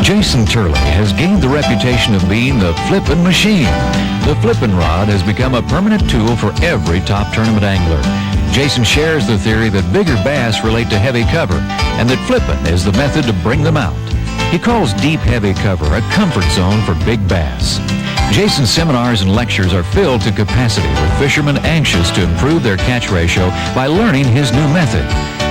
Jason Turley has gained the reputation of being the Flippin' machine. The Flippin' rod has become a permanent tool for every top tournament angler. Jason shares the theory that bigger bass relate to heavy cover and that Flippin' is the method to bring them out. He calls deep heavy cover a comfort zone for big bass. Jason's seminars and lectures are filled to capacity with fishermen anxious to improve their catch ratio by learning his new method.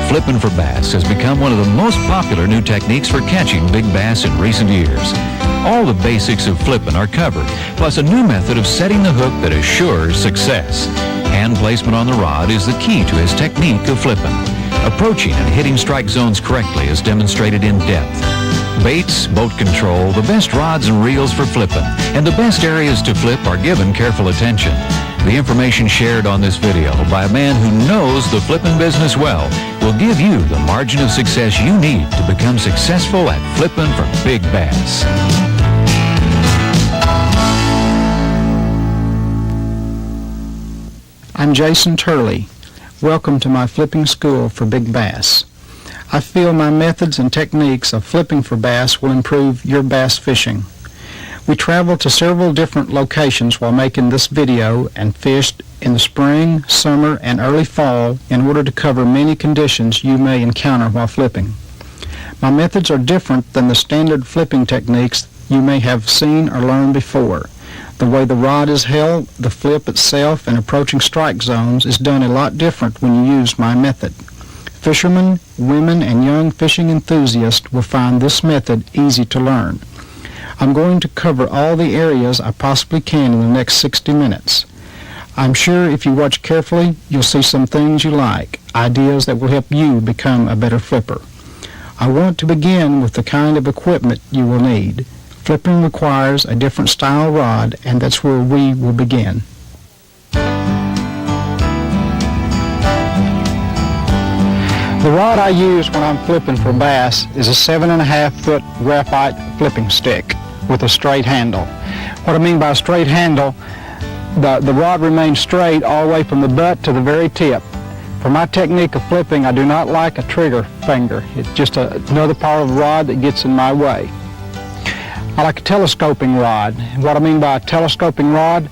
Flippin' for bass has become one of the most popular new techniques for catching big bass in recent years. All the basics of flippin' are covered, plus a new method of setting the hook that assures success. Hand placement on the rod is the key to his technique of flippin'. Approaching and hitting strike zones correctly is demonstrated in depth. Baits, boat control, the best rods and reels for flippin', and the best areas to flip are given careful attention. The information shared on this video by a man who knows the flippin' business well will give you the margin of success you need to become successful at flippin' for big bass. I'm Jason Turley. Welcome to my flipping school for big bass. I feel my methods and techniques of flipping for bass will improve your bass fishing. We traveled to several different locations while making this video and fished in the spring, summer, and early fall in order to cover many conditions you may encounter while flipping. My methods are different than the standard flipping techniques you may have seen or learned before. The way the rod is held, the flip itself, and approaching strike zones is done a lot different when you use my method. Fishermen, women, and young fishing enthusiasts will find this method easy to learn. I'm going to cover all the areas I possibly can in the next 60 minutes. I'm sure if you watch carefully, you'll see some things you like, ideas that will help you become a better flipper. I want to begin with the kind of equipment you will need. Flipping requires a different style rod, and that's where we will begin. The rod I use when I'm flipping for bass is a 7.5-foot graphite flipping stick with a straight handle. What I mean by a straight handle, the rod remains straight all the way from the butt to the very tip. For my technique of flipping, I do not like a trigger finger. It's just another part of the rod that gets in my way. I like a telescoping rod. What I mean by a telescoping rod,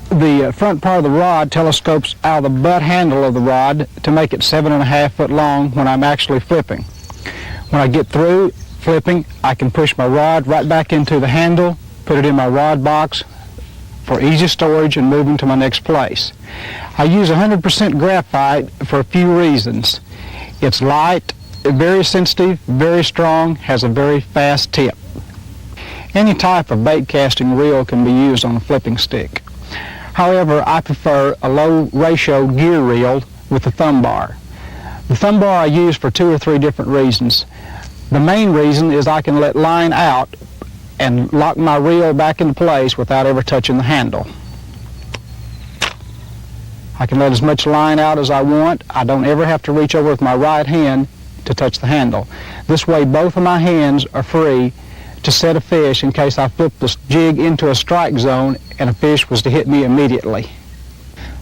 the front part of the rod telescopes out of the butt handle of the rod to make it 7.5 foot long when I'm actually flipping. When I get through flipping, I can push my rod right back into the handle, put it in my rod box for easy storage and moving to my next place. I use 100% graphite for a few reasons. It's light, very sensitive, very strong, has a very fast tip. Any type of bait casting reel can be used on a flipping stick. However, I prefer a low ratio gear reel with a thumb bar. The thumb bar I use for 2 or 3 different reasons. The main reason is I can let line out and lock my reel back into place without ever touching the handle. I can let as much line out as I want. I don't ever have to reach over with my right hand to touch the handle. This way both of my hands are free to set a fish in case I flip this jig into a strike zone and a fish was to hit me immediately.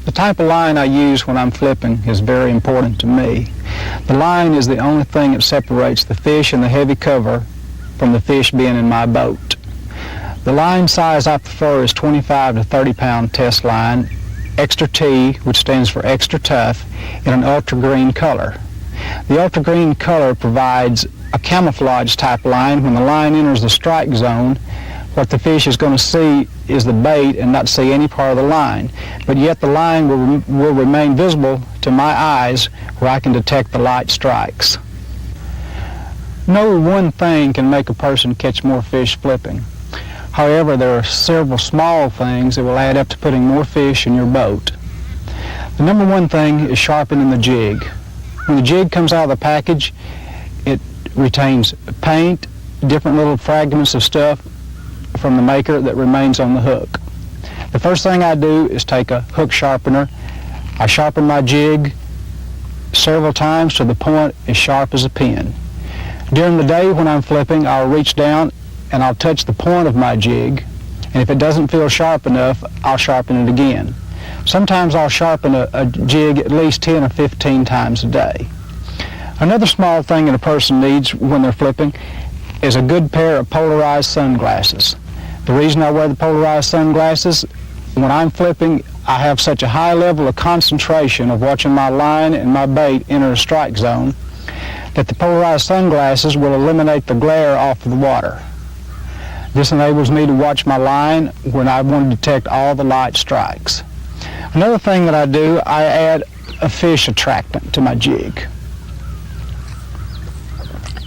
The type of line I use when I'm flipping is very important to me. The line is the only thing that separates the fish in the heavy cover from the fish being in my boat. The line size I prefer is 25 to 30 pound test line, extra T, which stands for extra tough, in an ultra green color. The ultra green color provides a camouflage type line. When the line enters the strike zone, what the fish is going to see is the bait and not see any part of the line. But yet the line will remain visible to my eyes where I can detect the light strikes. No one thing can make a person catch more fish flipping. However, there are several small things that will add up to putting more fish in your boat. The number one thing is sharpening the jig. When the jig comes out of the package, it retains paint, different little fragments of stuff from the maker that remains on the hook. The first thing I do is take a hook sharpener. I sharpen my jig several times to the point as sharp as a pin. During the day when I'm flipping, I'll reach down and I'll touch the point of my jig, and if it doesn't feel sharp enough, I'll sharpen it again. Sometimes I'll sharpen a jig at least 10 or 15 times a day. Another small thing that a person needs when they're flipping is a good pair of polarized sunglasses. The reason I wear the polarized sunglasses, when I'm flipping, I have such a high level of concentration of watching my line and my bait enter a strike zone that the polarized sunglasses will eliminate the glare off of the water. This enables me to watch my line when I want to detect all the light strikes. Another thing that I do, I add a fish attractant to my jig.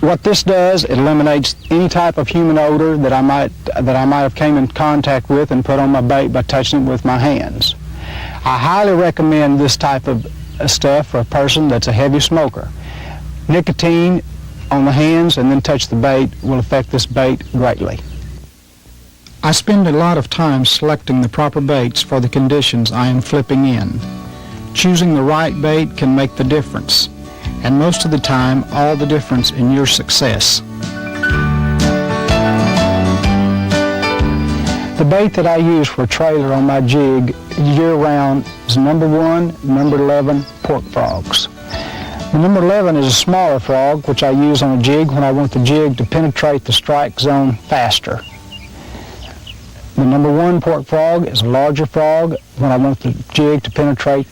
What this does, it eliminates any type of human odor that I might have came in contact with and put on my bait by touching it with my hands. I highly recommend this type of stuff for a person that's a heavy smoker. Nicotine on the hands and then touch the bait will affect this bait greatly. I spend a lot of time selecting the proper baits for the conditions I am flipping in. Choosing the right bait can make the difference, and most of the time, all the difference in your success. The bait that I use for a trailer on my jig year-round is number 1, number 11 pork frogs. The number 11 is a smaller frog, which I use on a jig when I want the jig to penetrate the strike zone faster. The number 1 pork frog is a larger frog when I want the jig to penetrate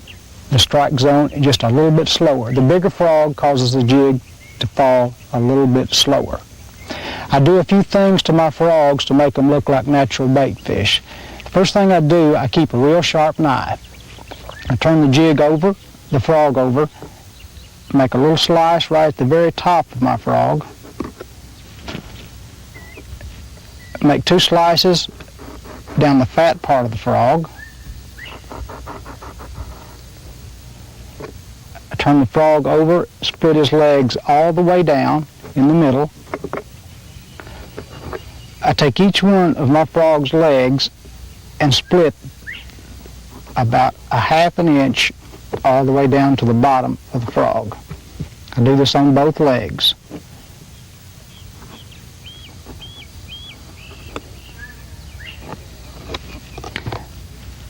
the strike zone just a little bit slower. The bigger frog causes the jig to fall a little bit slower. I do a few things to my frogs to make them look like natural bait fish. The first thing I do, I keep a real sharp knife. I turn the jig over, the frog over, make a little slice right at the very top of my frog. Make 2 slices down the fat part of the frog. I turn the frog over, split his legs all the way down in the middle. I take each one of my frog's legs and split about a ½ an inch all the way down to the bottom of the frog. I do this on both legs.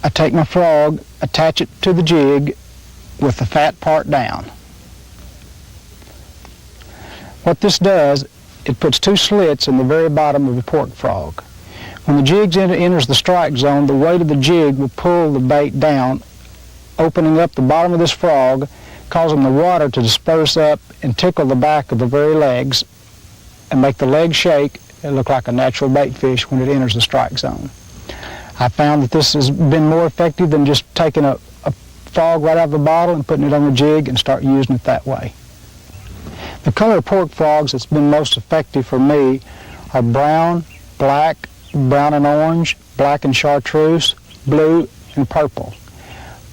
I take my frog, attach it to the jig with the fat part down. What this does, it puts 2 slits in the very bottom of the pork frog. When the jig enters the strike zone, the weight of the jig will pull the bait down, opening up the bottom of this frog, causing the water to disperse up and tickle the back of the very legs and make the legs shake and look like a natural bait fish when it enters the strike zone. I found that this has been more effective than just taking a frog right out of the bottle and putting it on the jig and start using it that way. The color of pork frogs that's been most effective for me are brown, black, brown and orange, black and chartreuse, blue, and purple.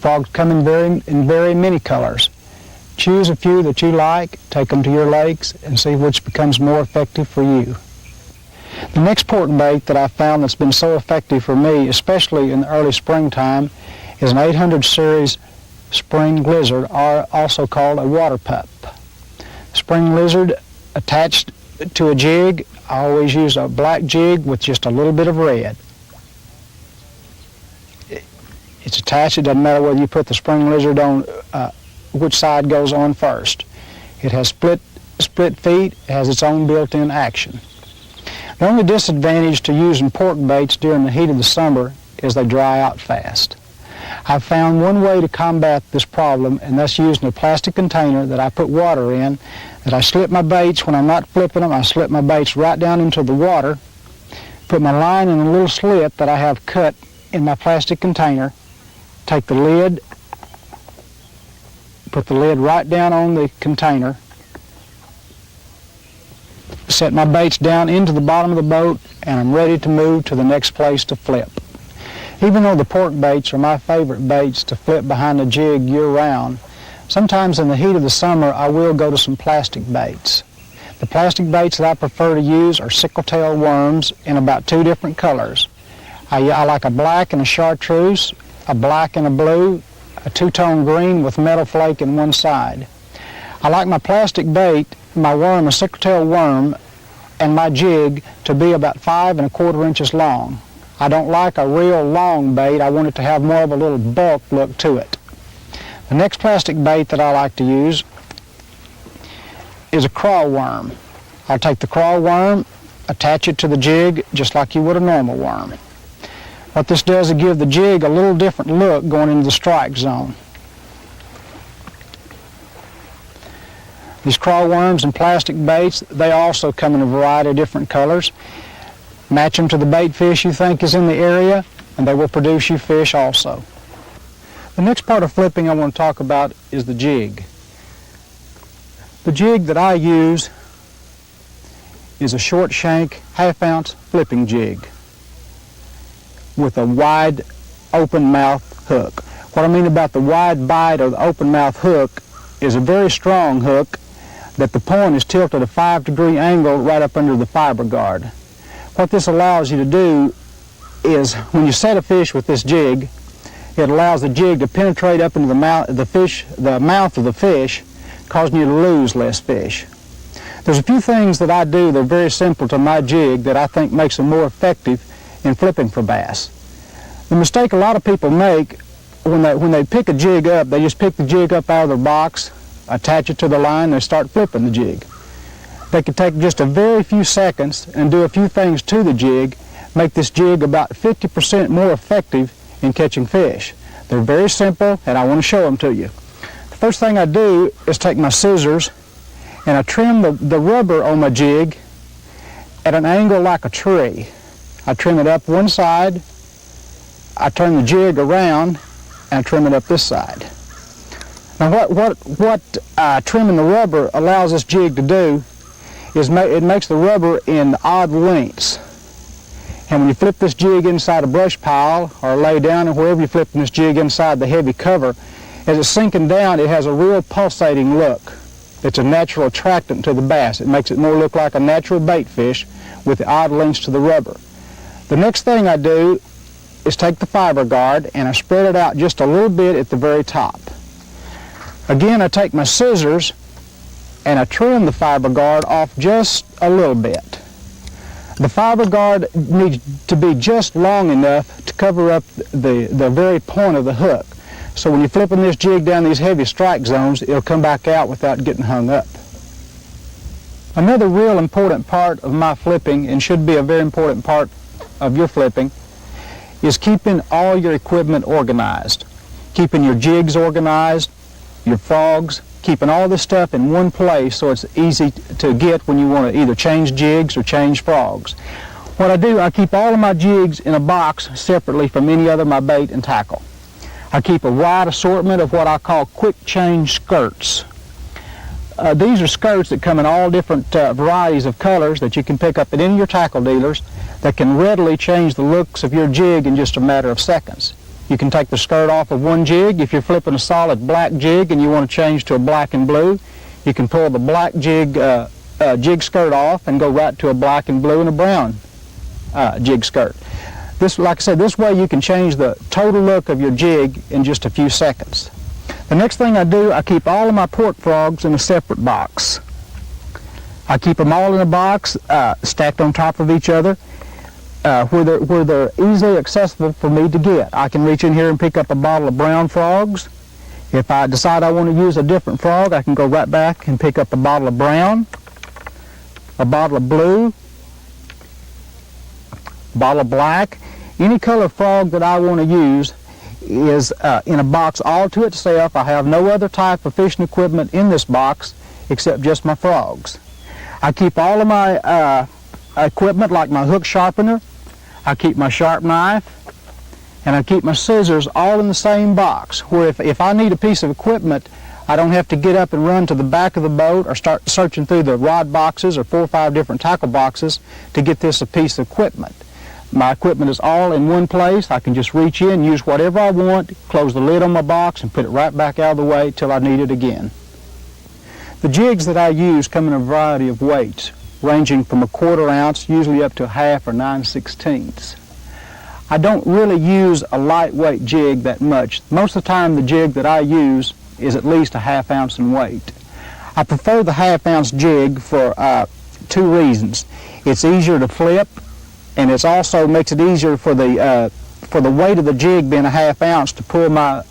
Frogs come in very many colors. Choose a few that you like, take them to your lakes, and see which becomes more effective for you. The next pork bait that I found that's been so effective for me, especially in the early springtime, is an 800 series spring lizard, or also called a water pup. Spring lizard attached to a jig, I always use a black jig with just a little bit of red. It's attached, it doesn't matter whether you put the spring lizard on, which side goes on first. It has split feet, it has its own built-in action. The only disadvantage to using pork baits during the heat of the summer is they dry out fast. I've found one way to combat this problem, and that's using a plastic container that I put water in, that I slip my baits when I'm not flipping them. I slip my baits right down into the water, put my line in a little slit that I have cut in my plastic container, take the lid, put the lid right down on the container, set my baits down into the bottom of the boat, and I'm ready to move to the next place to flip. Even though the pork baits are my favorite baits to flip behind the jig year-round, sometimes in the heat of the summer I will go to some plastic baits. The plastic baits that I prefer to use are sickle-tail worms in about 2 different colors. I like a black and a chartreuse, a black and a blue, a 2-tone green with metal flake in one side. I like my plastic bait, my worm, a sickle-tail worm, and my jig to be about 5 1/4 inches long. I don't like a real long bait. I want it to have more of a little bulk look to it. The next plastic bait that I like to use is a crawl worm. I'll take the crawl worm, attach it to the jig just like you would a normal worm. What this does is give the jig a little different look going into the strike zone. These crawl worms and plastic baits, they also come in a variety of different colors. Match them to the bait fish you think is in the area, and they will produce you fish also. The next part of flipping I want to talk about is the jig. The jig that I use is a short shank, half-ounce flipping jig with a wide open mouth hook. What I mean about the wide bite or the open mouth hook is a very strong hook that the point is tilted at a 5-degree angle right up under the fiber guard. What this allows you to do is when you set a fish with this jig, it allows the jig to penetrate up into the mouth of the fish, causing you to lose less fish. There's a few things that I do that are very simple to my jig that I think makes them more effective in flipping for bass. The mistake a lot of people make when they pick a jig up, they just pick the jig up out of their box, attach it to the line, and they start flipping the jig. They could take just a very few seconds and do a few things to the jig, make this jig about 50% more effective in catching fish. They're very simple, and I want to show them to you. The first thing I do is take my scissors and I trim the rubber on my jig at an angle like a tree. I trim it up one side, I turn the jig around, and I trim it up this side. Now what trimming the rubber allows this jig to do is it makes the rubber in odd lengths. And when you flip this jig inside a brush pile or lay down or wherever you're flipping this jig inside the heavy cover, as it's sinking down, it has a real pulsating look. It's a natural attractant to the bass. It makes it more look like a natural bait fish with the odd lengths to the rubber. The next thing I do is take the fiber guard and I spread it out just a little bit at the very top. Again, I take my scissors and I trim the fiber guard off just a little bit. The fiber guard needs to be just long enough to cover up the very point of the hook. So when you're flipping this jig down these heavy strike zones, it'll come back out without getting hung up. Another real important part of my flipping, and should be a very important part of your flipping, is keeping all your equipment organized. Keeping your jigs organized, your frogs, keeping all this stuff in one place so it's easy to get when you want to either change jigs or change frogs. What I do, I keep all of my jigs in a box separately from any other of my bait and tackle. I keep a wide assortment of what I call quick change skirts. These are skirts that come in all different varieties of colors that you can pick up at any of your tackle dealers that can readily change the looks of your jig in just a matter of seconds. You can take the skirt off of one jig. If you're flipping a solid black jig and you want to change to a black and blue, you can pull the black jig skirt off and go right to a black and blue and a brown jig skirt. This, like I said, this way you can change the total look of your jig in just a few seconds. The next thing I do, I keep all of my pork frogs in a separate box. I keep them all in a box, stacked on top of each other, where they're easily accessible for me to get. I can reach in here and pick up a bottle of brown frogs. If I decide I want to use a different frog, I can go right back and pick up a bottle of brown, a bottle of blue, a bottle of black. Any color frog that I want to use is in a box all to itself. I have no other type of fishing equipment in this box except just my frogs. I keep all of my equipment like my hook sharpener, I keep my sharp knife, and I keep my scissors all in the same box, where if I need a piece of equipment, I don't have to get up and run to the back of the boat or start searching through the rod boxes or 4 or 5 different tackle boxes to get this a piece of equipment. My equipment is all in one place. I can just reach in, use whatever I want, close the lid on my box, and put it right back out of the way till I need it again. The jigs that I use come in a variety of weights, ranging from a 1/4 ounce, usually up to 1/2 or 9/16. I don't really use a lightweight jig that much. Most of the time the jig that I use is at least a 1/2 ounce in weight. I prefer the 1/2 ounce jig for 2 reasons. It's easier to flip, and it also makes it easier for the weight of the jig being a 1/2 ounce to pull my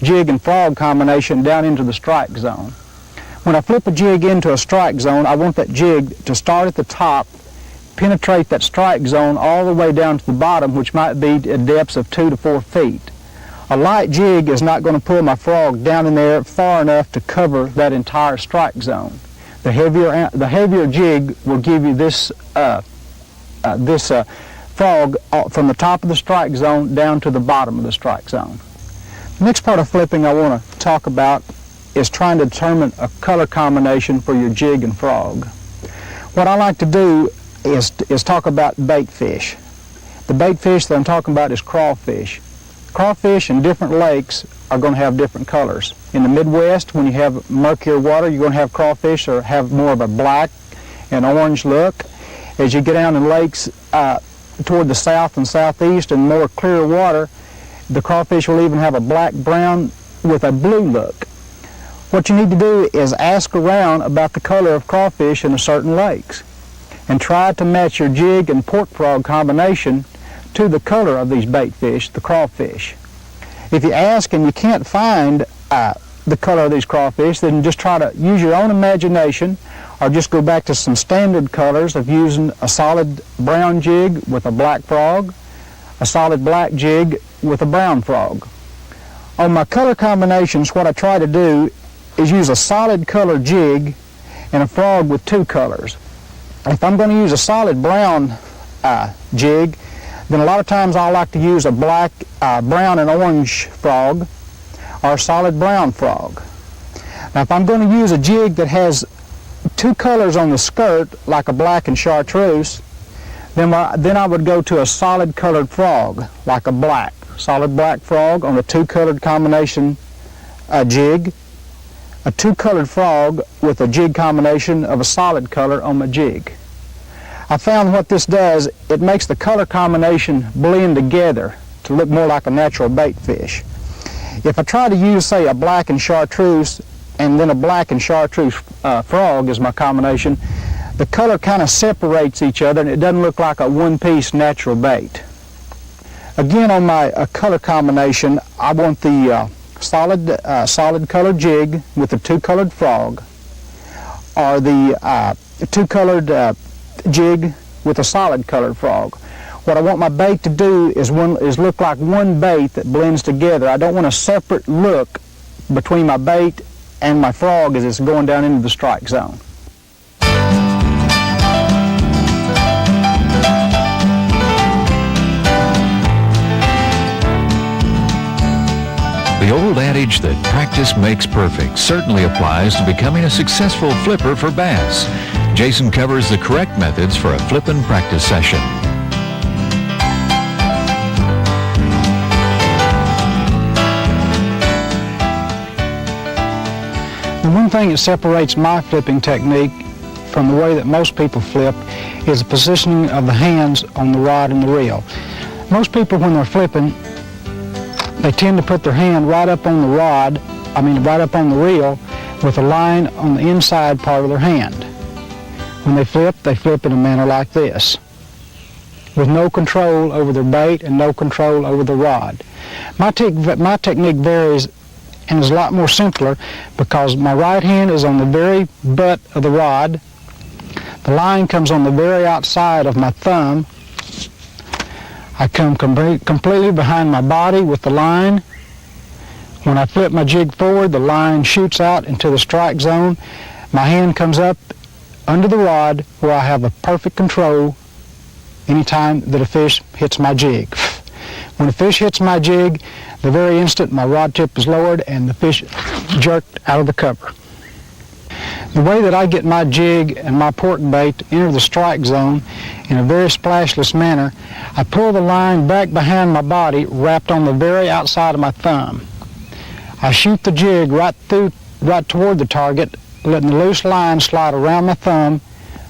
jig and frog combination down into the strike zone. When I flip a jig into a strike zone, I want that jig to start at the top, penetrate that strike zone all the way down to the bottom, which might be at depths of 2 to 4 feet. A light jig is not going to pull my frog down in there far enough to cover that entire strike zone. The heavier jig will give you this frog from the top of the strike zone down to the bottom of the strike zone. The next part of flipping I want to talk about is trying to determine a color combination for your jig and frog. What I like to do is talk about bait fish. The bait fish that I'm talking about is crawfish. Crawfish in different lakes are going to have different colors. In the Midwest, when you have murkier water, you're going to have crawfish that have more of a black and orange look. As you get down in lakes toward the south and southeast and more clear water, the crawfish will even have a black-brown with a blue look. What you need to do is ask around about the color of crawfish in certain lakes and try to match your jig and pork frog combination to the color of these bait fish, the crawfish. If you ask and you can't find the color of these crawfish, then just try to use your own imagination or just go back to some standard colors of using a solid brown jig with a black frog, a solid black jig with a brown frog. On my color combinations, what I try to do is use a solid color jig and a frog with 2 colors. If I'm going to use a solid brown jig, then a lot of times I like to use a black, brown and orange frog or a solid brown frog. Now if I'm going to use a jig that has 2 colors on the skirt, like a black and chartreuse, then I would go to a solid colored frog, like a solid black frog on a 2-colored combination jig, a 2-colored frog with a jig combination of a solid color on my jig. I found what this does, it makes the color combination blend together to look more like a natural bait fish. If I try to use, say, a black and chartreuse and then a black and chartreuse frog as my combination, the color kind of separates each other and it doesn't look like a one-piece natural bait. Again, on my color combination, I want the solid colored jig with the 2-colored frog, or the 2-colored jig with a solid colored frog. What I want my bait to do is look like one bait that blends together. I don't want a separate look between my bait and my frog as it's going down into the strike zone. The old adage that practice makes perfect certainly applies to becoming a successful flipper for bass. Jason covers the correct methods for a flippin' practice session. The one thing that separates my flipping technique from the way that most people flip is the positioning of the hands on the rod and the reel. Most people, when they're flipping, they tend to put their hand right up on the right up on the reel with a line on the inside part of their hand. When they flip in a manner like this, with no control over their bait and no control over the rod. My technique varies and is a lot more simpler because my right hand is on the very butt of the rod. The line comes on the very outside of my thumb. I come completely behind my body with the line. When I flip my jig forward, the line shoots out into the strike zone. My hand comes up under the rod where I have a perfect control anytime that a fish hits my jig. When a fish hits my jig, the very instant my rod tip is lowered and the fish jerked out of the cover. The way that I get my jig and my pork bait to enter the strike zone in a very splashless manner, I pull the line back behind my body, wrapped on the very outside of my thumb. I shoot the jig right toward the target, letting the loose line slide around my thumb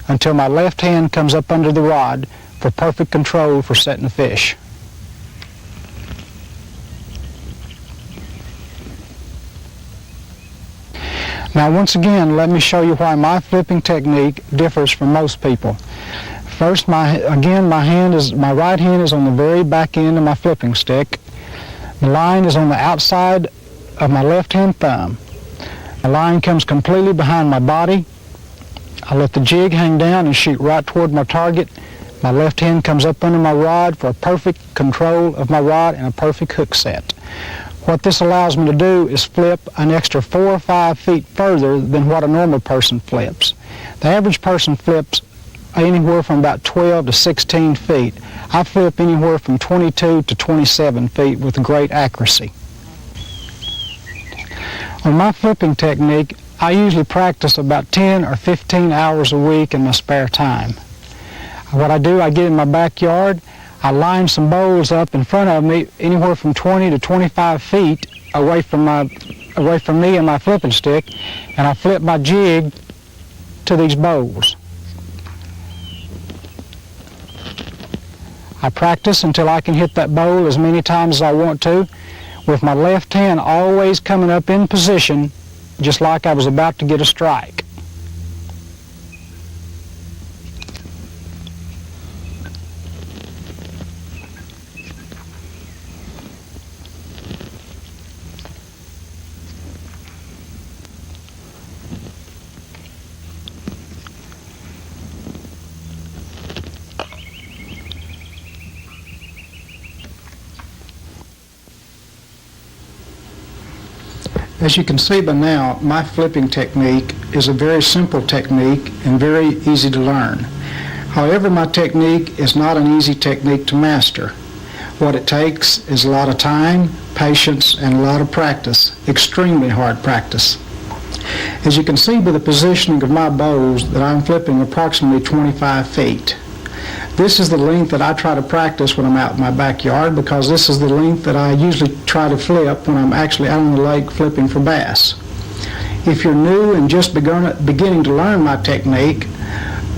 until my left hand comes up under the rod for perfect control for setting a fish. Now once again, let me show you why my flipping technique differs from most people. First, my right hand is on the very back end of my flipping stick. The line is on the outside of my left hand thumb. The line comes completely behind my body. I let the jig hang down and shoot right toward my target My left hand comes up under my rod for a perfect control of my rod and a perfect hook set. What this allows me to do is flip an extra 4 or 5 feet further than what a normal person flips. The average person flips anywhere from about 12 to 16 feet. I flip anywhere from 22 to 27 feet with great accuracy. On my flipping technique, I usually practice about 10 or 15 hours a week in my spare time. What I do, I get in my backyard, I line some bowls up in front of me anywhere from 20 to 25 feet away from me and my flipping stick, and I flip my jig to these bowls. I practice until I can hit that bowl as many times as I want to, with my left hand always coming up in position just like I was about to get a strike. As you can see by now, my flipping technique is a very simple technique and very easy to learn. However, my technique is not an easy technique to master. What it takes is a lot of time, patience, and a lot of practice, extremely hard practice. As you can see by the positioning of my bows that I'm flipping approximately 25 feet. This is the length that I try to practice when I'm out in my backyard, because this is the length that I usually try to flip when I'm actually out on the lake flipping for bass. If you're new and just beginning to learn my technique,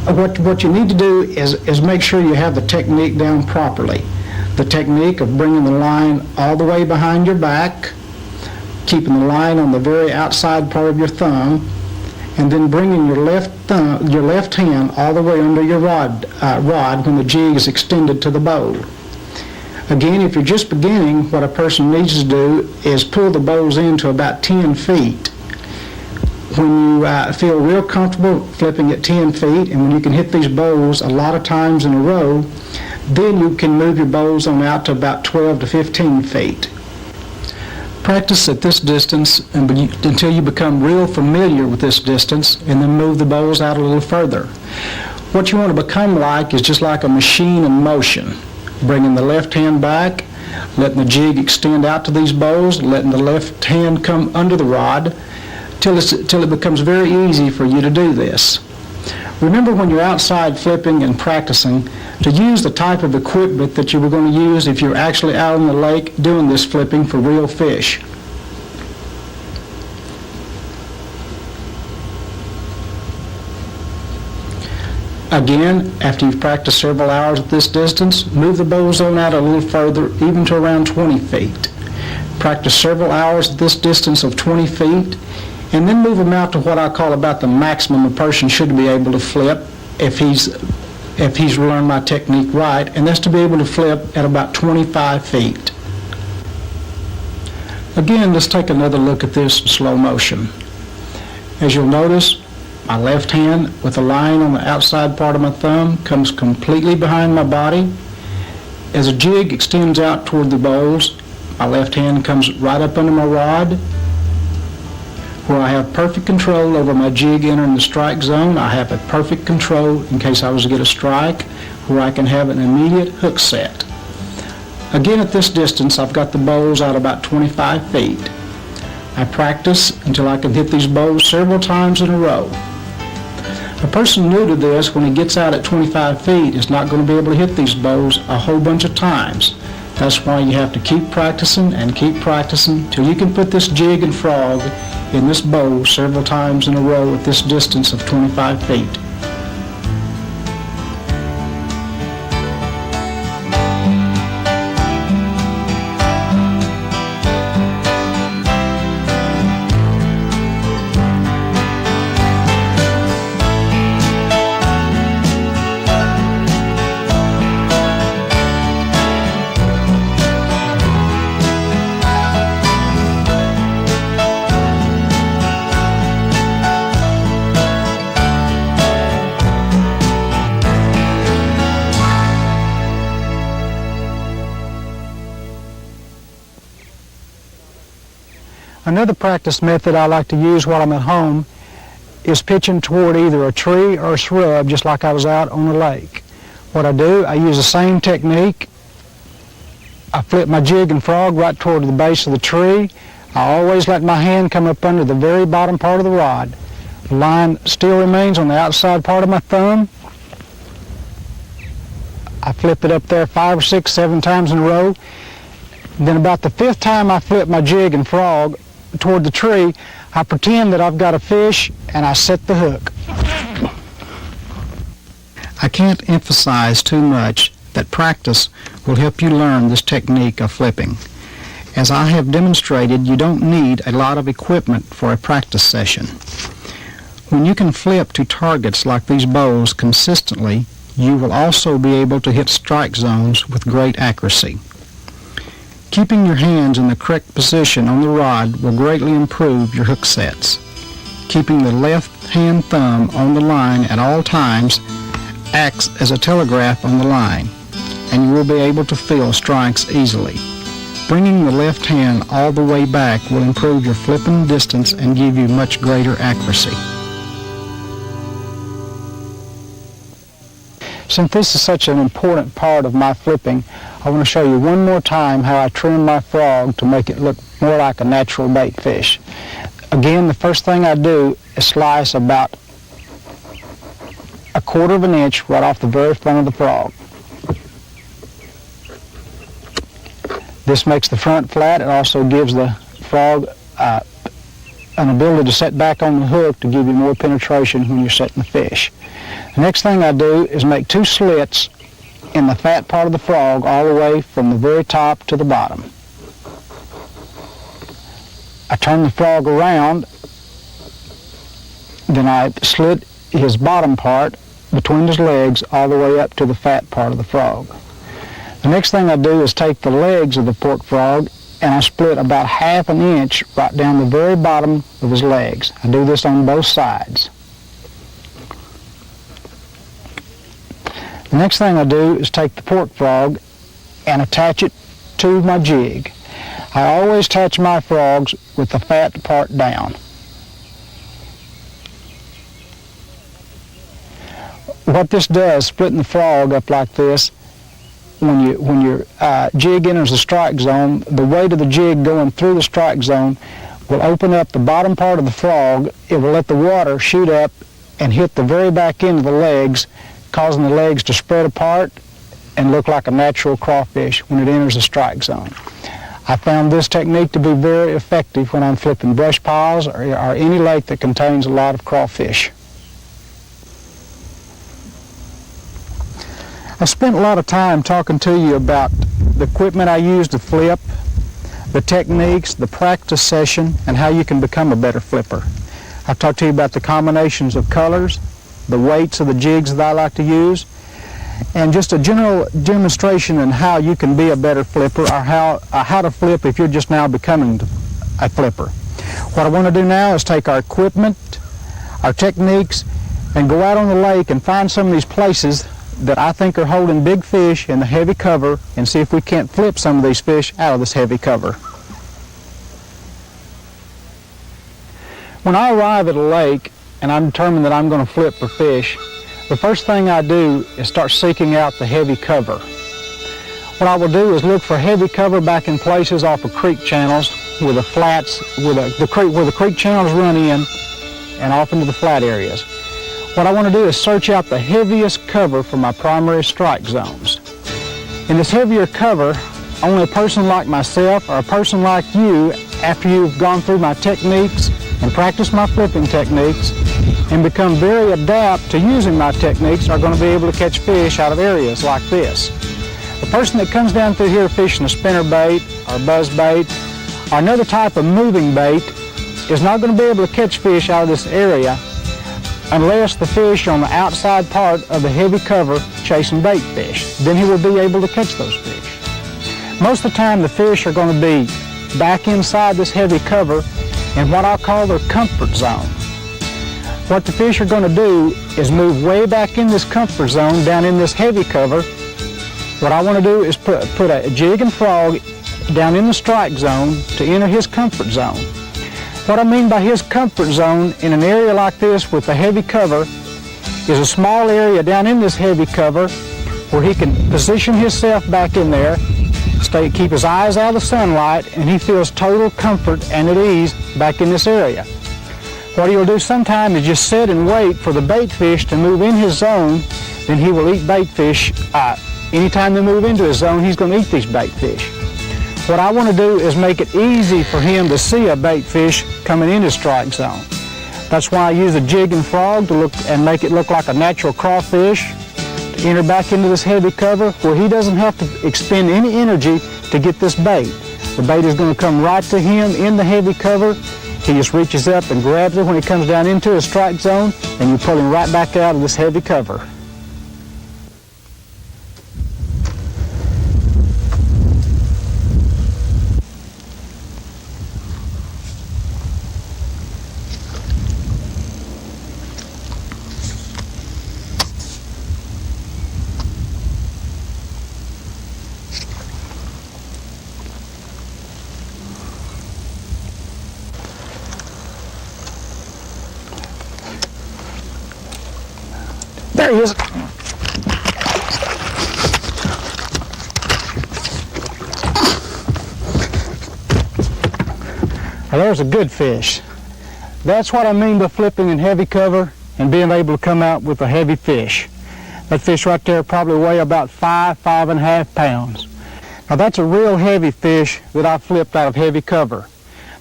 what you need to do is make sure you have the technique down properly. The technique of bringing the line all the way behind your back, keeping the line on the very outside part of your thumb, and then bringing your left hand all the way under your rod when the jig is extended to the bow. Again, if you're just beginning, what a person needs to do is pull the bows in to about 10 feet. When you feel real comfortable flipping at 10 feet, and when you can hit these bows a lot of times in a row, then you can move your bows on out to about 12 to 15 feet. Practice at this distance until you become real familiar with this distance, and then move the bows out a little further. What you want to become like is just like a machine in motion, bringing the left hand back, letting the jig extend out to these bows, letting the left hand come under the rod till it becomes very easy for you to do this. Remember, when you're outside flipping and practicing, to use the type of equipment that you were going to use if you're actually out on the lake doing this flipping for real fish. Again, after you've practiced several hours at this distance, move the bows on out a little further, even to around 20 feet. Practice several hours at this distance of 20 feet, and then move them out to what I call about the maximum a person should be able to flip if he's learned my technique right, and that's to be able to flip at about 25 feet. Again, let's take another look at this in slow motion. As you'll notice, my left hand with the line on the outside part of my thumb comes completely behind my body. As a jig extends out toward the bows, my left hand comes right up under my rod, where I have perfect control over my jig entering the strike zone. I have a perfect control in case I was to get a strike, where I can have an immediate hook set. Again, at this distance, I've got the bows out about 25 feet. I practice until I can hit these bows several times in a row. A person new to this, when he gets out at 25 feet, is not going to be able to hit these bows a whole bunch of times. That's why you have to keep practicing and keep practicing till you can put this jig and frog in this bow several times in a row at this distance of 25 feet. Another practice method I like to use while I'm at home is pitching toward either a tree or a shrub, just like I was out on the lake. What I do, I use the same technique. I flip my jig and frog right toward the base of the tree. I always let my hand come up under the very bottom part of the rod. The line still remains on the outside part of my thumb. I flip it up there 5 or 6, 7 times in a row. Then about the 5th time I flip my jig and frog toward the tree, I pretend that I've got a fish and I set the hook. I can't emphasize too much that practice will help you learn this technique of flipping. As I have demonstrated, you don't need a lot of equipment for a practice session. When you can flip to targets like these bows consistently, you will also be able to hit strike zones with great accuracy. Keeping your hands in the correct position on the rod will greatly improve your hook sets. Keeping the left hand thumb on the line at all times acts as a telegraph on the line, and you will be able to feel strikes easily. Bringing the left hand all the way back will improve your flipping distance and give you much greater accuracy. Since this is such an important part of my flipping, I want to show you one more time how I trim my frog to make it look more like a natural bait fish. Again, the first thing I do is slice about 1/4 of an inch right off the very front of the frog. This makes the front flat. It also gives the frog an ability to set back on the hook to give you more penetration when you're setting the fish. The next thing I do is make 2 slits in the fat part of the frog all the way from the very top to the bottom. I turn the frog around, then I slit his bottom part between his legs all the way up to the fat part of the frog. The next thing I do is take the legs of the pork frog and I split about 1/2 an inch right down the very bottom of his legs. I do this on both sides. The next thing I do is take the pork frog and attach it to my jig. I always attach my frogs with the fat part down. What this does, splitting the frog up like this, when your jig enters the strike zone, the weight of the jig going through the strike zone will open up the bottom part of the frog. It will let the water shoot up and hit the very back end of the legs, causing the legs to spread apart and look like a natural crawfish when it enters the strike zone. I found this technique to be very effective when I'm flipping brush piles or any lake that contains a lot of crawfish. I spent a lot of time talking to you about the equipment I use to flip, the techniques, the practice session, and how you can become a better flipper. I've talked to you about the combinations of colors, the weights of the jigs that I like to use, and just a general demonstration on how you can be a better flipper, or how to flip if you're just now becoming a flipper. What I want to do now is take our equipment, our techniques, and go out on the lake and find some of these places that I think are holding big fish in the heavy cover and see if we can't flip some of these fish out of this heavy cover. When I arrive at a lake and I'm determined that I'm going to flip for fish, the first thing I do is start seeking out the heavy cover. What I will do is look for heavy cover back in places off of creek channels with the flats, where the creek channels run in and off into the flat areas. What I want to do is search out the heaviest cover for my primary strike zones. In this heavier cover, only a person like myself or a person like you, after you've gone through my techniques and practiced my flipping techniques and become very adept to using my techniques, are going to be able to catch fish out of areas like this. The person that comes down through here fishing a spinner bait or buzz bait or another type of moving bait is not going to be able to catch fish out of this area unless the fish are on the outside part of the heavy cover chasing bait fish. Then he will be able to catch those fish. Most of the time the fish are going to be back inside this heavy cover in what I'll call their comfort zone. What the fish are going to do is move way back in this comfort zone down in this heavy cover. What I want to do is put a jig and frog down in the strike zone to enter his comfort zone. What I mean by his comfort zone in an area like this with a heavy cover is a small area down in this heavy cover where he can position himself back in there, keep his eyes out of the sunlight, and he feels total comfort and at ease back in this area. What he'll do sometime is just sit and wait for the bait fish to move in his zone, then he will eat bait fish. Anytime they move into his zone, he's going to eat these bait fish. What I want to do is make it easy for him to see a bait fish coming in his strike zone. That's why I use a jig and frog to make it look like a natural crawfish, to enter back into this heavy cover where he doesn't have to expend any energy to get this bait. The bait is going to come right to him in the heavy cover. He just reaches up and grabs it when he comes down into his strike zone, and you pull him right back out of this heavy cover. There he is. Now there's a good fish. That's what I mean by flipping in heavy cover and being able to come out with a heavy fish. That fish right there probably weigh about 5.5 pounds. Now that's a real heavy fish that I flipped out of heavy cover.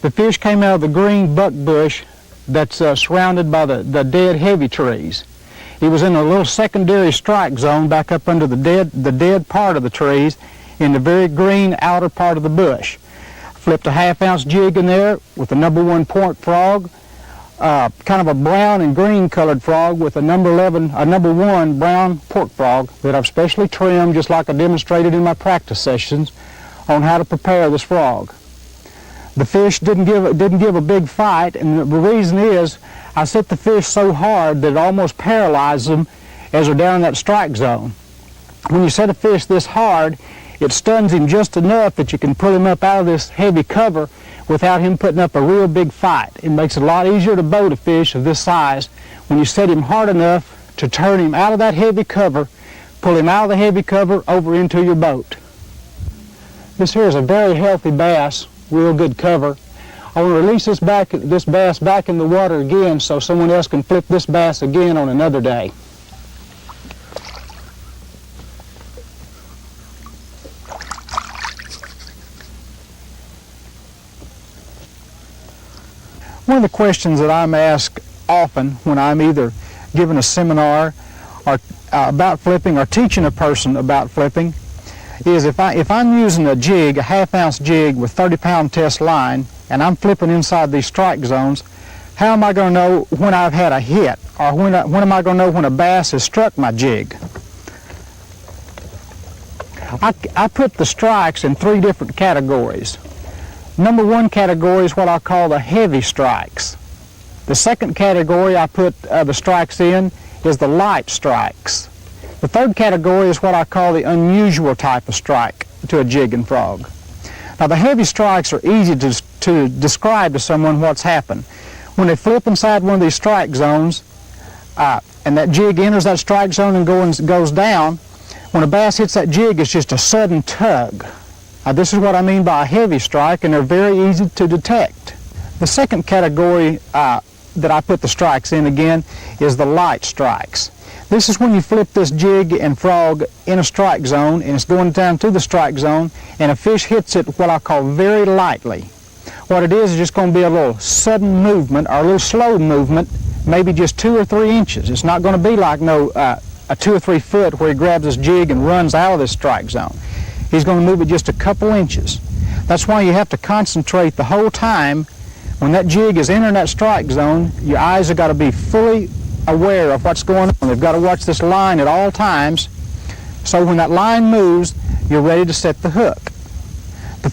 The fish came out of the green buck bush that's surrounded by the dead heavy trees. He was in a little secondary strike zone back up under the dead part of the trees in the very green outer part of the bush. Flipped a 1/2 ounce jig in there with a number 1 point frog, kind of a brown and green colored frog with a number 1 brown pork frog that I've specially trimmed just like I demonstrated in my practice sessions on how to prepare this frog. The fish didn't give a big fight, and the reason is I set the fish so hard that it almost paralyzes them as they're down in that strike zone. When you set a fish this hard, it stuns him just enough that you can pull him up out of this heavy cover without him putting up a real big fight. It makes it a lot easier to boat a fish of this size when you set him hard enough to turn him out of that heavy cover, pull him out of the heavy cover over into your boat. This here is a very healthy bass, real good cover. I want to release this bass back in the water again so someone else can flip this bass again on another day. One of the questions that I'm asked often when I'm either giving a seminar or about flipping or teaching a person about flipping is if I'm using a jig, a 1/2 ounce jig with 30-pound test line, and I'm flipping inside these strike zones, how am I going to know when I've had a hit, or when am I going to know when a bass has struck my jig? I put the strikes in 3 different categories. Number 1 category is what I call the heavy strikes. The second category I put the strikes in is the light strikes. The third category is what I call the unusual type of strike to a jig and frog. Now the heavy strikes are easy to describe to someone what's happened. When they flip inside one of these strike zones and that jig enters that strike zone and goes down, when a bass hits that jig, it's just a sudden tug. Now this is what I mean by a heavy strike, and they're very easy to detect. The second category that I put the strikes in again is the light strikes. This is when you flip this jig and frog in a strike zone and it's going down to the strike zone and a fish hits it what I call very lightly. What it is just going to be a little sudden movement or a little slow movement, maybe just 2 or 3 inches. It's not going to be like a 2 or 3 foot where he grabs his jig and runs out of this strike zone. He's going to move it just a couple inches. That's why you have to concentrate the whole time. When that jig is entering that strike zone, your eyes have got to be fully aware of what's going on. They've got to watch this line at all times, so when that line moves, you're ready to set the hook. The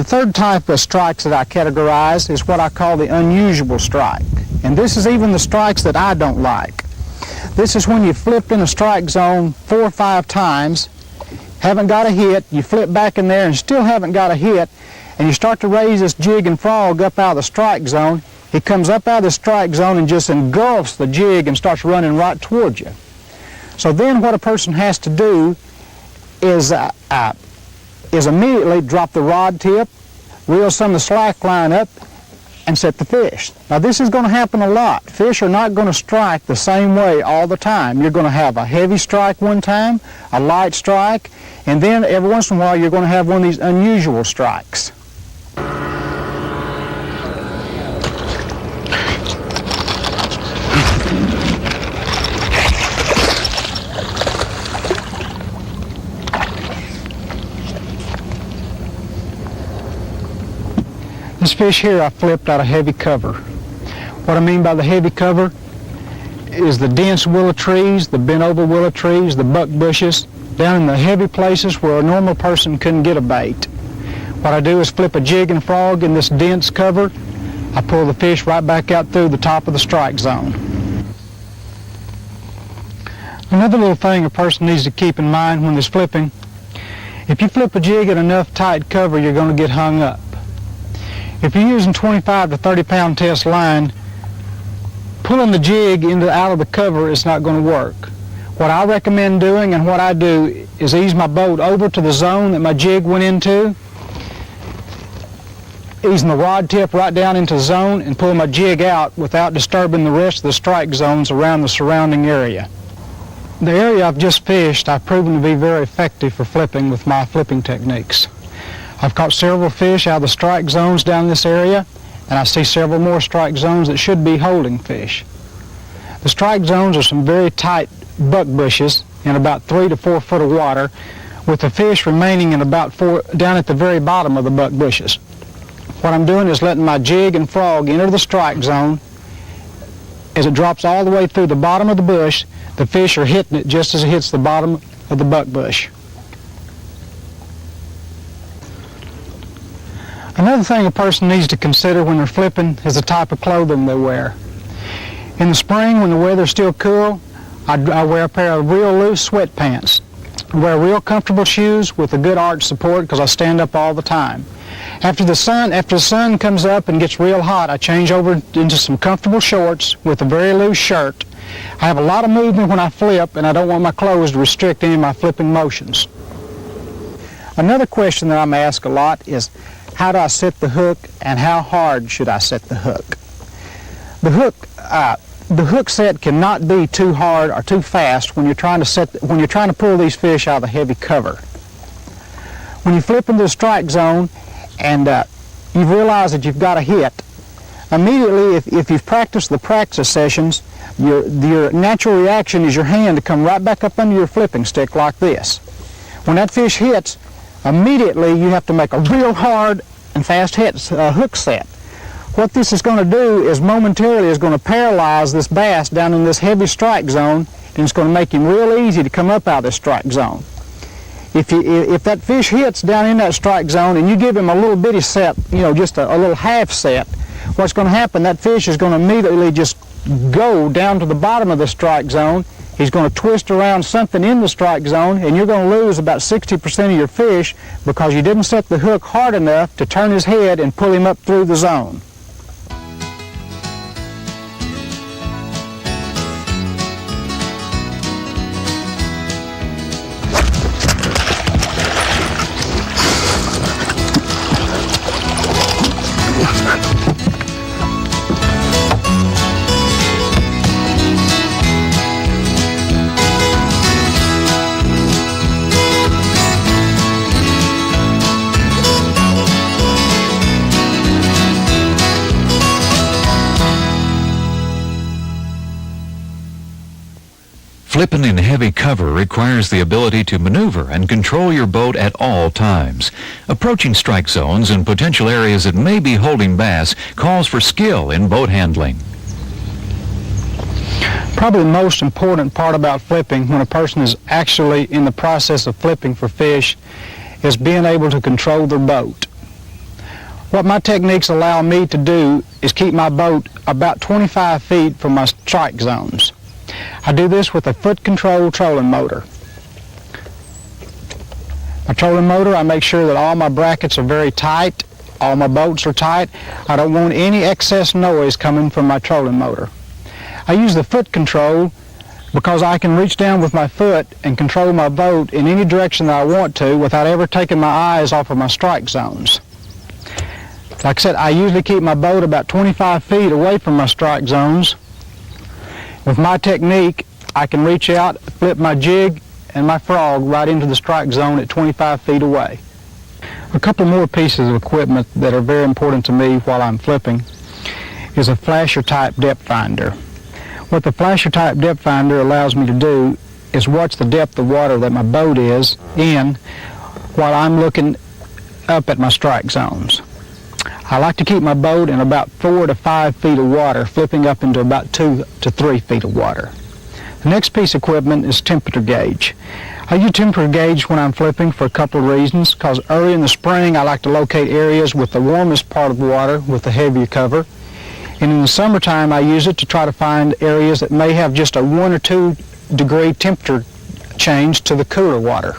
third type of strikes that I categorize is what I call the unusual strike. And this is even the strikes that I don't like. This is when you flip in a strike zone 4 or 5 times, haven't got a hit, you flip back in there and still haven't got a hit, and you start to raise this jig and frog up out of the strike zone, he comes up out of the strike zone and just engulfs the jig and starts running right towards you. So then what a person has to do is immediately drop the rod tip, reel some of the slack line up, and set the fish. Now this is going to happen a lot. Fish are not going to strike the same way all the time. You're going to have a heavy strike one time, a light strike, and then every once in a while you're going to have one of these unusual strikes. This fish here I flipped out of heavy cover. What I mean by the heavy cover is the dense willow trees, the bent over willow trees, the buck bushes, down in the heavy places where a normal person couldn't get a bait. What I do is flip a jig and frog in this dense cover. I pull the fish right back out through the top of the strike zone. Another little thing a person needs to keep in mind when they're flipping, if you flip a jig in enough tight cover, you're going to get hung up. If you're using 25 to 30 pound test line, pulling the jig out of the cover is not going to work. What I recommend doing and what I do is ease my boat over to the zone that my jig went into, easing the rod tip right down into the zone and pulling my jig out without disturbing the rest of the strike zones around the surrounding area. The area I've just fished, I've proven to be very effective for flipping with my flipping techniques. I've caught several fish out of the strike zones down this area, and I see several more strike zones that should be holding fish. The strike zones are some very tight buck bushes in about 3 to 4 foot of water, with the fish remaining in about down at the very bottom of the buck bushes. What I'm doing is letting my jig and frog enter the strike zone. As it drops all the way through the bottom of the bush, the fish are hitting it just as it hits the bottom of the buck bush. Another thing a person needs to consider when they're flipping is the type of clothing they wear. In the spring, when the weather's still cool, I wear a pair of real loose sweatpants. I wear real comfortable shoes with a good arch support because I stand up all the time. After the sun comes up and gets real hot, I change over into some comfortable shorts with a very loose shirt. I have a lot of movement when I flip, and I don't want my clothes to restrict any of my flipping motions. Another question that I'm asked a lot is, how do I set the hook, and how hard should I set the hook? The hook set cannot be too hard or too fast when you're trying to pull these fish out of the heavy cover. When you flip into the strike zone and you realize that you've got a hit, immediately, if you've practiced the practice sessions, your natural reaction is your hand to come right back up under your flipping stick like this. When that fish hits, immediately you have to make a real hard and fast hook set. What this is going to do is momentarily is going to paralyze this bass down in this heavy strike zone, and it's going to make him real easy to come up out of this strike zone. If that fish hits down in that strike zone and you give him a little bitty set, just a little half set, what's going to happen, that fish is going to immediately just go down to the bottom of the strike zone. He's going to twist around something in the strike zone, and you're going to lose about 60% of your fish because you didn't set the hook hard enough to turn his head and pull him up through the zone. Flipping in heavy cover requires the ability to maneuver and control your boat at all times. Approaching strike zones and potential areas that may be holding bass calls for skill in boat handling. Probably the most important part about flipping when a person is actually in the process of flipping for fish is being able to control their boat. What my techniques allow me to do is keep my boat about 25 feet from my strike zones. I do this with a foot control trolling motor. My trolling motor, I make sure that all my brackets are very tight All my bolts are tight. I don't want any excess noise coming from my trolling motor. I use the foot control because I can reach down with my foot and control my boat in any direction that I want to without ever taking my eyes off of my strike zones. Like I said, I usually keep my boat about 25 feet away from my strike zones. With my technique, I can reach out, flip my jig and my frog right into the strike zone at 25 feet away. A couple more pieces of equipment that are very important to me while I'm flipping is a flasher type depth finder. What the flasher type depth finder allows me to do is watch the depth of water that my boat is in while I'm looking up at my strike zones. I like to keep my boat in about 4 to 5 feet of water, flipping up into about 2 to 3 feet of water. The next piece of equipment is temperature gauge. I use temperature gauge when I'm flipping for a couple of reasons, because early in the spring I like to locate areas with the warmest part of the water with the heavier cover. And in the summertime I use it to try to find areas that may have just a 1 or 2 degree temperature change to the cooler water.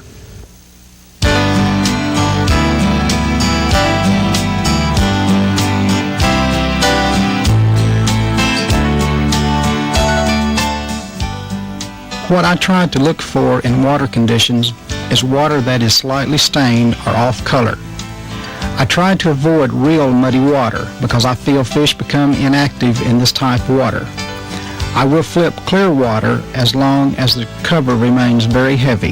What I try to look for in water conditions is water that is slightly stained or off color. I try to avoid real muddy water because I feel fish become inactive in this type of water. I will flip clear water as long as the cover remains very heavy.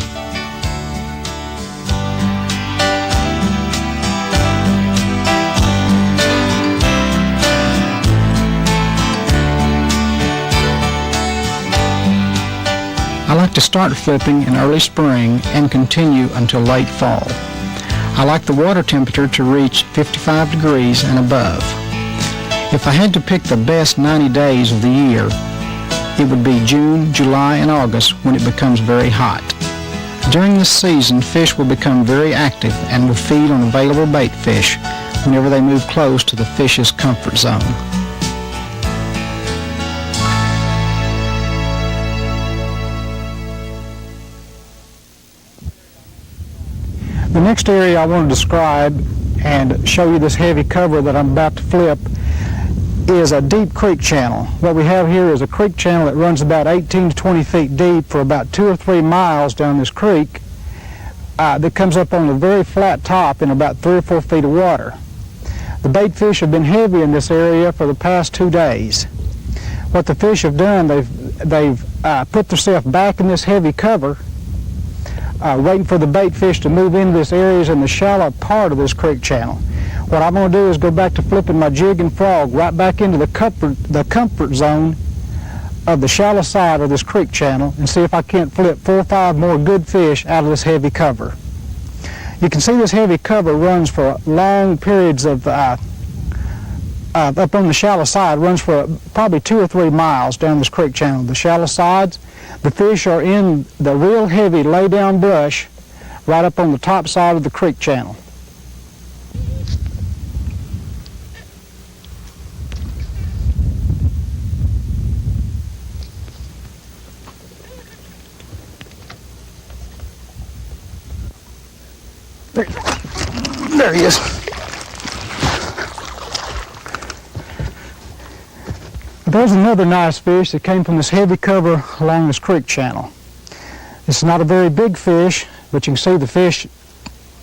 I like to start flipping in early spring and continue until late fall. I like the water temperature to reach 55 degrees and above. If I had to pick the best 90 days of the year, it would be June, July, and August when it becomes very hot. During this season, fish will become very active and will feed on available bait fish whenever they move close to the fish's comfort zone. The next area I want to describe and show you this heavy cover that I'm about to flip is a deep creek channel. What we have here is a creek channel that runs about 18 to 20 feet deep for about 2 or 3 miles down this creek that comes up on a very flat top in about 3 or 4 feet of water. The bait fish have been heavy in this area for the past 2 days. What the fish have done, they've put themselves back in this heavy cover, waiting for the bait fish to move into this area in the shallow part of this creek channel. What I'm going to do is go back to flipping my jig and frog right back into the comfort zone of the shallow side of this creek channel and see if I can't flip 4 or 5 more good fish out of this heavy cover. You can see this heavy cover runs for long periods of, up on the shallow side, runs for probably 2 or 3 miles down this creek channel. The shallow sides, the fish are in the real heavy lay-down brush right up on the top side of the creek channel. There he is. There's another nice fish that came from this heavy cover along this creek channel. This is not a very big fish, but you can see the fish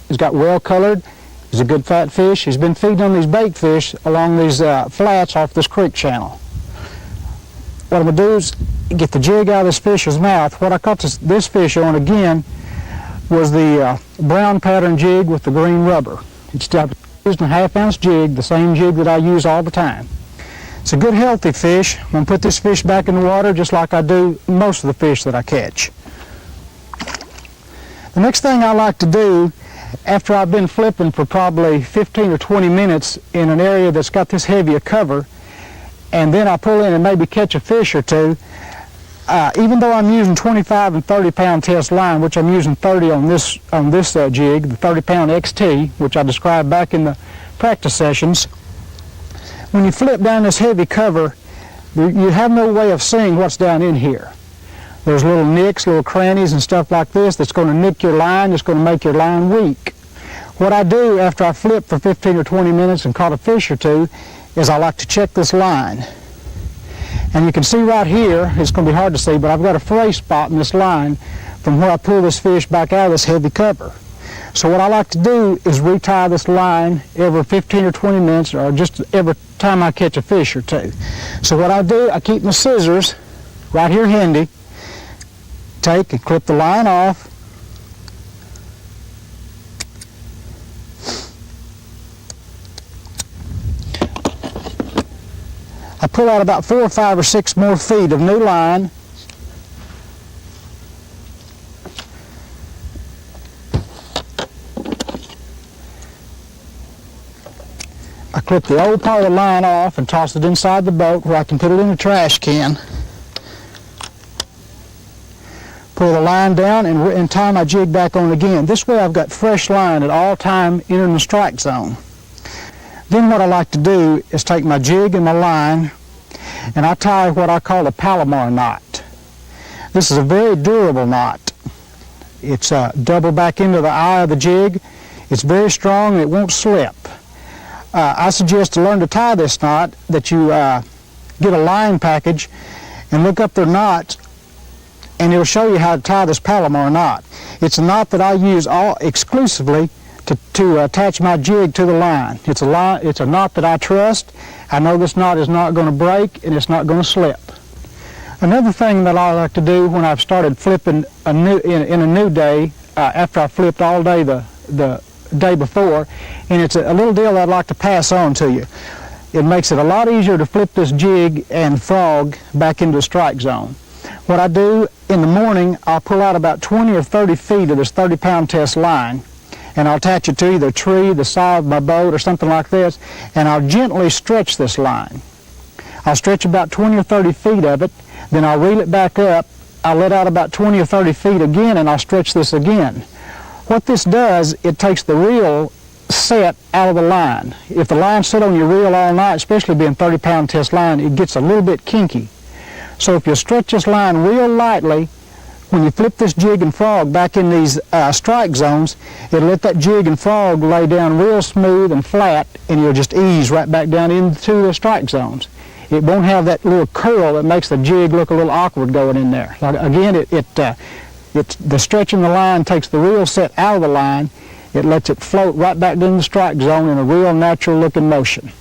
has got well colored. He's a good fat fish. He's been feeding on these bait fish along these flats off this creek channel. What I'm going to do is get the jig out of this fish's mouth. What I caught this fish on again was the brown pattern jig with the green rubber. It's a 1/2 ounce jig, the same jig that I use all the time. It's a good healthy fish. I'm going to put this fish back in the water just like I do most of the fish that I catch. The next thing I like to do after I've been flipping for probably 15 or 20 minutes in an area that's got this heavy a cover, and then I pull in and maybe catch a fish or two, even though I'm using 25 and 30 pound test line, which I'm using 30 on this jig, the 30 pound XT, which I described back in the practice sessions, when you flip down this heavy cover, you have no way of seeing what's down in here. There's little nicks, little crannies and stuff like this that's going to nick your line, it's going to make your line weak. What I do after I flip for 15 or 20 minutes and caught a fish or two is I like to check this line. And you can see right here, it's going to be hard to see, but I've got a fray spot in this line from where I pull this fish back out of this heavy cover. So what I like to do is retie this line every 15 or 20 minutes, or just every time I catch a fish or two. So what I do, I keep my scissors right here handy, take and clip the line off, I pull out about 4 or 5 or 6 more feet of new line. I clip the old part of the line off and toss it inside the boat where I can put it in a trash can. Pull the line down and tie my jig back on again. This way I've got fresh line at all time entering the strike zone. Then what I like to do is take my jig and my line and I tie what I call a Palomar knot. This is a very durable knot. It's double back into the eye of the jig. It's very strong and it won't slip. I suggest to learn to tie this knot that you get a line package and look up their knots, and it'll show you how to tie this Palomar knot. It's a knot that I use exclusively to attach my jig to the line. It's a knot that I trust. I know this knot is not going to break and it's not going to slip. Another thing that I like to do when I've started flipping in a new day, after I flipped all day the day before, and it's a little deal that I'd like to pass on to you. It makes it a lot easier to flip this jig and frog back into the strike zone. What I do in the morning, I'll pull out about 20 or 30 feet of this 30-pound test line, and I'll attach it to either a tree, the side of my boat, or something like this, and I'll gently stretch this line. I'll stretch about 20 or 30 feet of it, then I'll reel it back up, I'll let out about 20 or 30 feet again, and I'll stretch this again. What this does, it takes the reel set out of the line. If the line sit on your reel all night, especially being 30-pound test line, it gets a little bit kinky. So if you stretch this line real lightly, when you flip this jig and frog back in these strike zones, it'll let that jig and frog lay down real smooth and flat, and you'll just ease right back down into the strike zones. It won't have that little curl that makes the jig look a little awkward going in there. Again, the stretching the line takes the reel set out of the line. It lets it float right back into the strike zone in a real natural looking motion.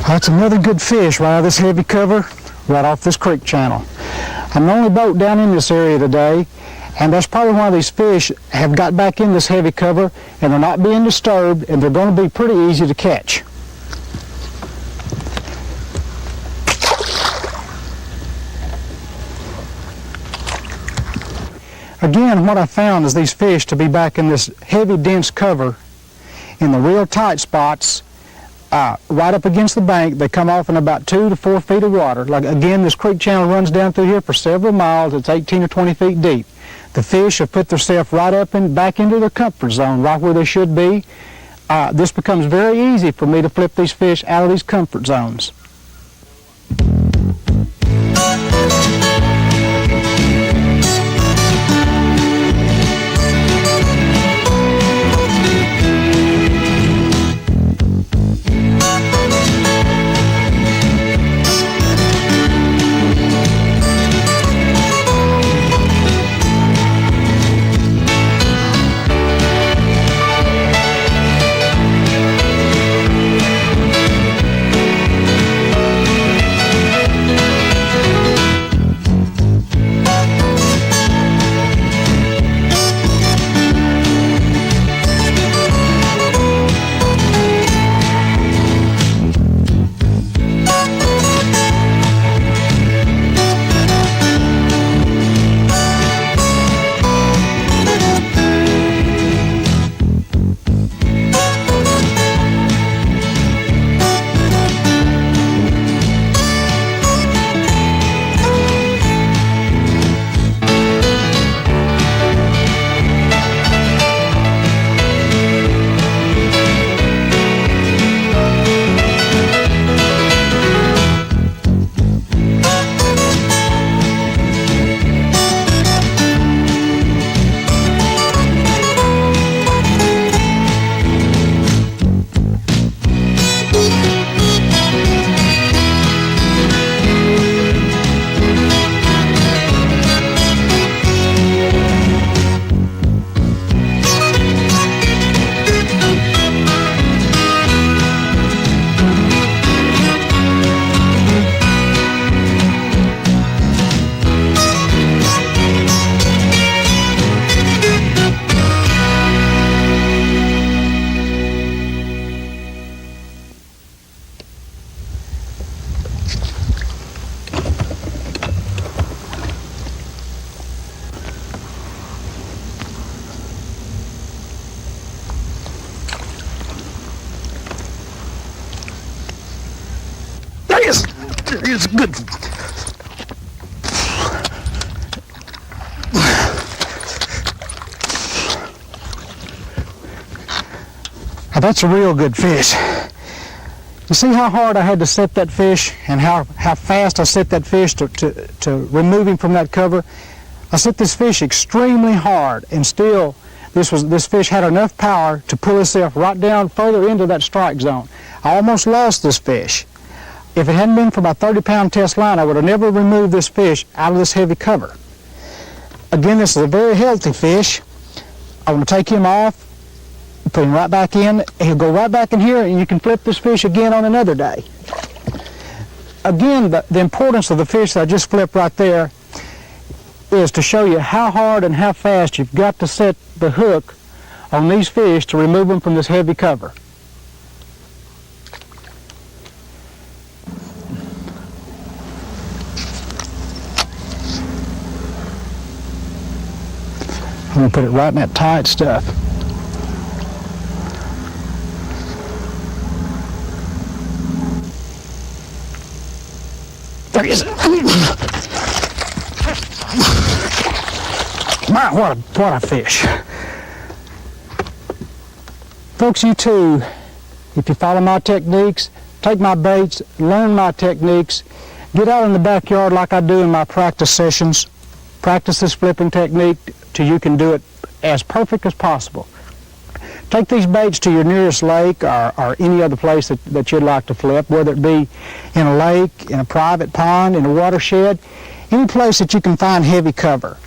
That's another good fish right out of this heavy cover, right off this creek channel. I'm the only boat down in this area today, and that's probably why these fish have got back in this heavy cover, and they're not being disturbed, and they're going to be pretty easy to catch. Again, what I found is these fish to be back in this heavy, dense cover in the real tight spots, right up against the bank. They come off in about 2 to 4 feet of water. Like again, this creek channel runs down through here for several miles. It's 18 or 20 feet deep. The fish have put themselves right up and back into their comfort zone, right where they should be. This becomes very easy for me to flip these fish out of these comfort zones. It's good. Now that's a real good fish. You see how hard I had to set that fish and how fast I set that fish to remove him from that cover? I set this fish extremely hard, and still this fish had enough power to pull itself right down further into that strike zone. I almost lost this fish. If it hadn't been for my 30-pound test line, I would have never removed this fish out of this heavy cover. Again, this is a very healthy fish. I want to take him off, put him right back in. He'll go right back in here, and you can flip this fish again on another day. Again, the importance of the fish that I just flipped right there is to show you how hard and how fast you've got to set the hook on these fish to remove them from this heavy cover. I'm going to put it right in that tight stuff. There he is. My, what a fish. Folks, you too, if you follow my techniques, take my baits, learn my techniques, get out in the backyard like I do in my practice sessions, practice this flipping technique till you can do it as perfect as possible. Take these baits to your nearest lake or any other place that you'd like to flip, whether it be in a lake, in a private pond, in a watershed, any place that you can find heavy cover.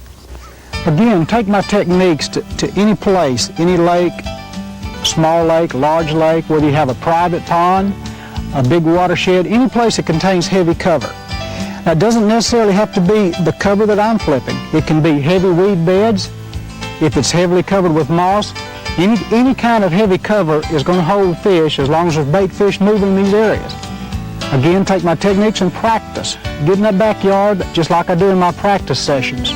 Again, take my techniques to any place, any lake, small lake, large lake, whether you have a private pond, a big watershed, any place that contains heavy cover. Now, it doesn't necessarily have to be the cover that I'm flipping. It can be heavy weed beds. If it's heavily covered with moss, any kind of heavy cover is going to hold fish as long as there's bait fish moving in these areas. Again, take my techniques and practice. Get in that backyard just like I do in my practice sessions.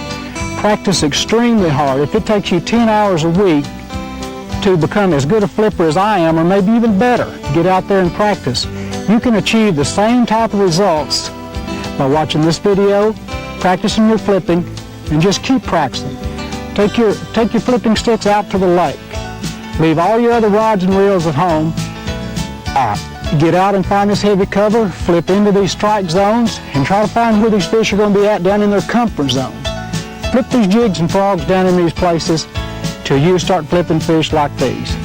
Practice extremely hard. If it takes you 10 hours a week to become as good a flipper as I am, or maybe even better, get out there and practice. You can achieve the same type of results by watching this video, practicing your flipping, and just keep practicing. Take your flipping sticks out to the lake. Leave all your other rods and reels at home. Get out and find this heavy cover, flip into these strike zones, and try to find where these fish are going to be at down in their comfort zones. Flip these jigs and frogs down in these places till you start flipping fish like these.